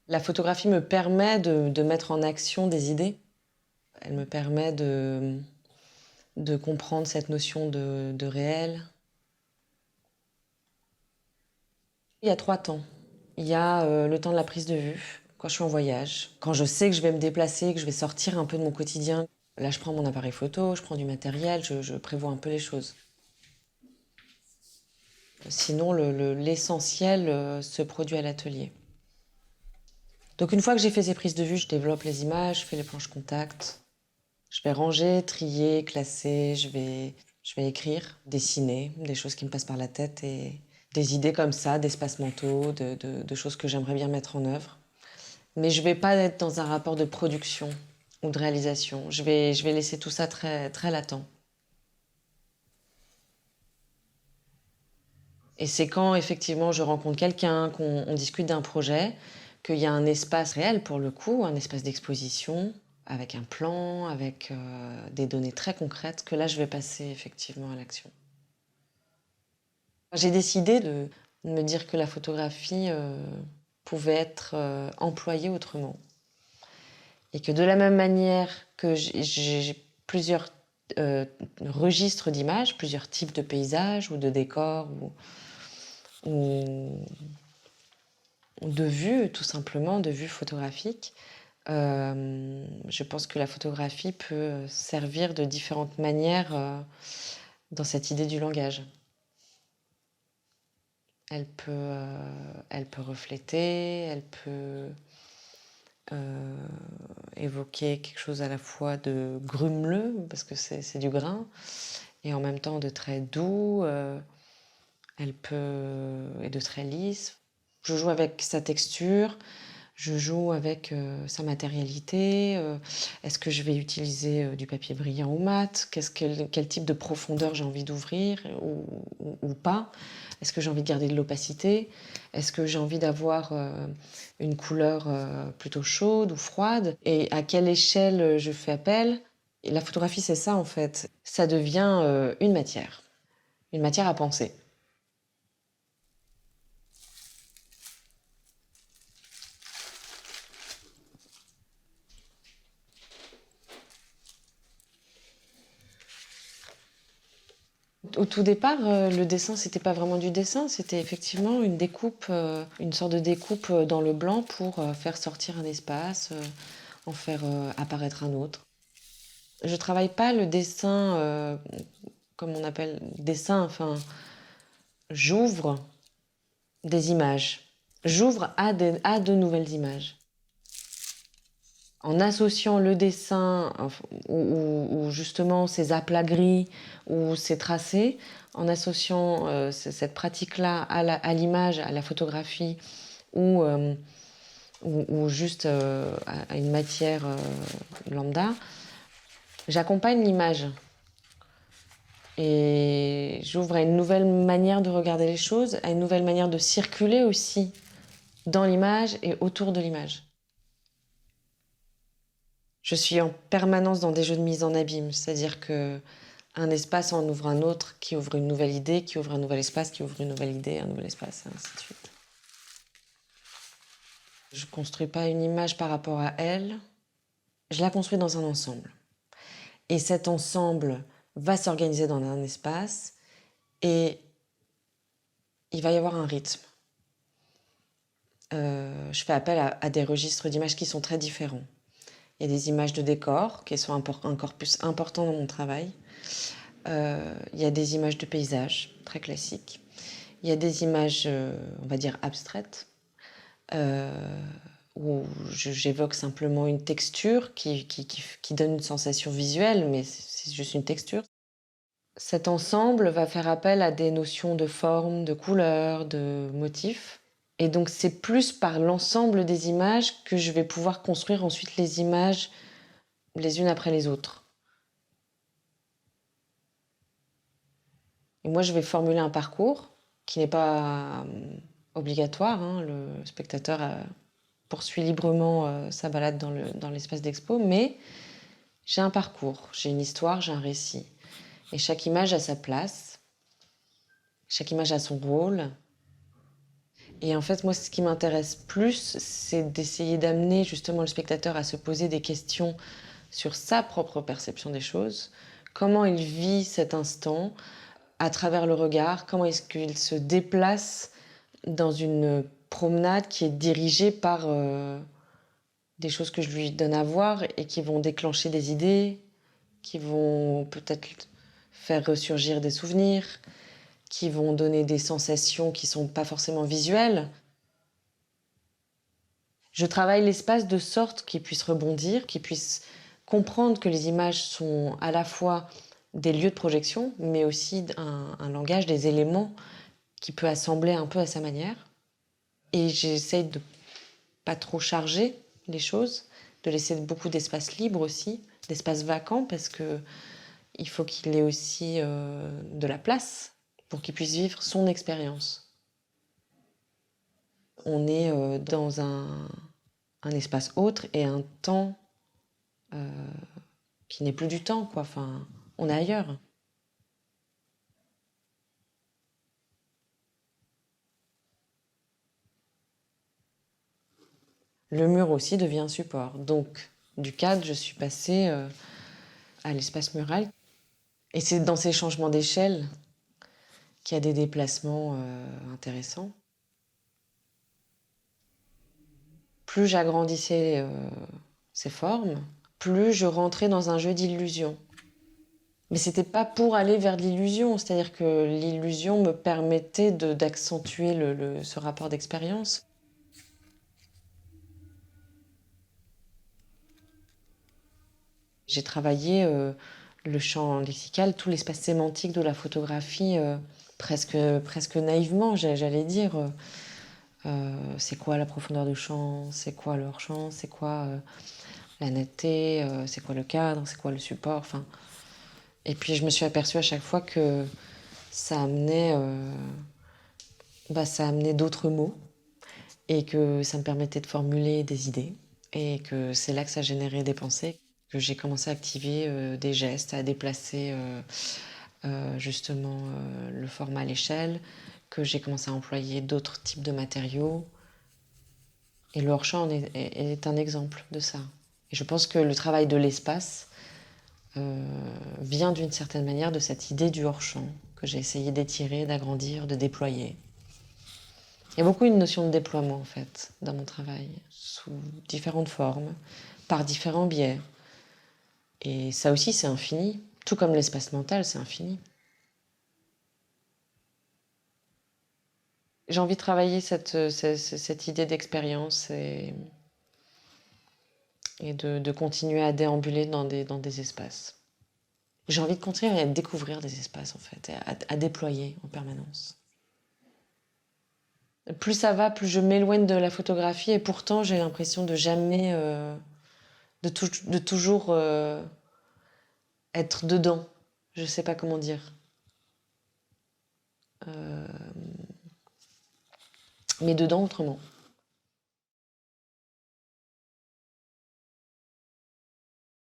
La photographie me permet de mettre en action des idées. Elle me permet de comprendre cette notion de réel. Il y a 3 temps. Il y a le temps de la prise de vue, quand je suis en voyage, quand je sais que je vais me déplacer, que je vais sortir un peu de mon quotidien. Là, je prends mon appareil photo, je prends du matériel, je prévois un peu les choses. Sinon, l'essentiel se produit à l'atelier. Donc une fois que j'ai fait ces prises de vue, je développe les images, je fais les planches contact. Je vais ranger, trier, classer, je vais écrire, dessiner, des choses qui me passent par la tête et des idées comme ça, d'espaces mentaux, de choses que j'aimerais bien mettre en œuvre. Mais je vais pas être dans un rapport de production ou de réalisation. Je vais laisser tout ça très, très latent. Et c'est quand effectivement je rencontre quelqu'un, qu'on discute d'un projet, qu'il y a un espace réel pour le coup, un espace d'exposition, avec un plan, avec des données très concrètes, que là je vais passer effectivement à l'action. J'ai décidé de me dire que la photographie pouvait être employée autrement. Et que de la même manière que j'ai plusieurs registres d'images, plusieurs types de paysages ou de décors ou de vues, tout simplement, de vues photographiques, je pense que la photographie peut servir de différentes manières dans cette idée du langage. Elle peut refléter, elle peut évoquer quelque chose à la fois de grumeleux, parce que c'est du grain, et en même temps de très doux, et de très lisse. Je joue avec sa texture, je joue avec sa matérialité. Est-ce que je vais utiliser du papier brillant ou mat? Quel type de profondeur j'ai envie d'ouvrir ou pas? Est-ce que j'ai envie de garder de l'opacité? Est-ce que j'ai envie d'avoir une couleur plutôt chaude ou froide? Et à quelle échelle je fais appel? Et la photographie, c'est ça en fait. Ça devient une matière à penser. Au tout départ, le dessin, c'était pas vraiment du dessin, c'était effectivement une découpe, une sorte de découpe dans le blanc pour faire sortir un espace, en faire apparaître un autre. Je travaille pas le dessin, comme on appelle dessin, enfin, j'ouvre des images. J'ouvre à de nouvelles images. En associant le dessin ou justement ces aplats gris ou ces tracés, en associant cette pratique-là à l'image, à la photographie ou juste à une matière lambda, j'accompagne l'image et j'ouvre à une nouvelle manière de regarder les choses, à une nouvelle manière de circuler aussi dans l'image et autour de l'image. Je suis en permanence dans des jeux de mise en abîme, c'est-à-dire que un espace en ouvre un autre, qui ouvre une nouvelle idée, qui ouvre un nouvel espace, qui ouvre une nouvelle idée, un nouvel espace, et ainsi de suite. Je ne construis pas une image par rapport à elle, je la construis dans un ensemble. Et cet ensemble va s'organiser dans un espace et il va y avoir un rythme. Je fais appel à des registres d'images qui sont très différents. Il y a des images de décor qui sont un corpus important dans mon travail. Il y a des images de paysages, très classiques. Il y a des images, on va dire, abstraites, où j'évoque simplement une texture qui donne une sensation visuelle, mais c'est juste une texture. Cet ensemble va faire appel à des notions de forme, de couleur, de motifs. Et donc c'est plus par l'ensemble des images que je vais pouvoir construire ensuite les images les unes après les autres. Et moi, je vais formuler un parcours qui n'est pas obligatoire, hein. Le spectateur poursuit librement sa balade dans l'espace d'expo, mais j'ai un parcours, j'ai une histoire, j'ai un récit. Et chaque image a sa place, chaque image a son rôle. Et en fait, moi, ce qui m'intéresse plus, c'est d'essayer d'amener justement le spectateur à se poser des questions sur sa propre perception des choses, comment il vit cet instant à travers le regard, comment est-ce qu'il se déplace dans une promenade qui est dirigée par des choses que je lui donne à voir et qui vont déclencher des idées, qui vont peut-être faire ressurgir des souvenirs, qui vont donner des sensations qui sont pas forcément visuelles. Je travaille l'espace de sorte qu'il puisse rebondir, qu'il puisse comprendre que les images sont à la fois des lieux de projection, mais aussi un langage, des éléments qui peut assembler un peu à sa manière. Et j'essaye de pas trop charger les choses, de laisser beaucoup d'espace libre aussi, d'espace vacant, parce que il faut qu'il ait aussi de la place pour qu'il puisse vivre son expérience. On est dans un espace autre et un temps qui n'est plus du temps, quoi. Enfin, on est ailleurs. Le mur aussi devient un support. Donc, du cadre, je suis passée à l'espace mural. Et c'est dans ces changements d'échelle qu'il y a des déplacements intéressants. Plus j'agrandissais ces formes, plus je rentrais dans un jeu d'illusion. Mais c'était pas pour aller vers l'illusion, c'est-à-dire que l'illusion me permettait d'accentuer ce rapport d'expérience. J'ai travaillé le champ lexical, tout l'espace sémantique de la photographie, presque naïvement, j'allais dire. C'est quoi la profondeur de champ, c'est quoi le hors-champ, c'est quoi la netteté, c'est quoi le cadre, c'est quoi le support. Enfin, et puis je me suis aperçue à chaque fois que ça amenait, ça amenait d'autres mots et que ça me permettait de formuler des idées et que c'est là que ça générait des pensées, que j'ai commencé à activer des gestes, à déplacer justement le format à l'échelle, que j'ai commencé à employer d'autres types de matériaux. Et le hors-champ est un exemple de ça. Et je pense que le travail de l'espace vient d'une certaine manière de cette idée du hors-champ que j'ai essayé d'étirer, d'agrandir, de déployer. Il y a beaucoup une notion de déploiement en fait dans mon travail, sous différentes formes, par différents biais. Et ça aussi c'est infini, tout comme l'espace mental c'est infini. J'ai envie de travailler cette idée d'expérience et de continuer à déambuler dans des espaces. J'ai envie de continuer à découvrir des espaces en fait, à déployer en permanence. Plus ça va, plus je m'éloigne de la photographie et pourtant j'ai l'impression de jamais, de toujours être dedans. Je sais pas comment dire. Mais dedans autrement.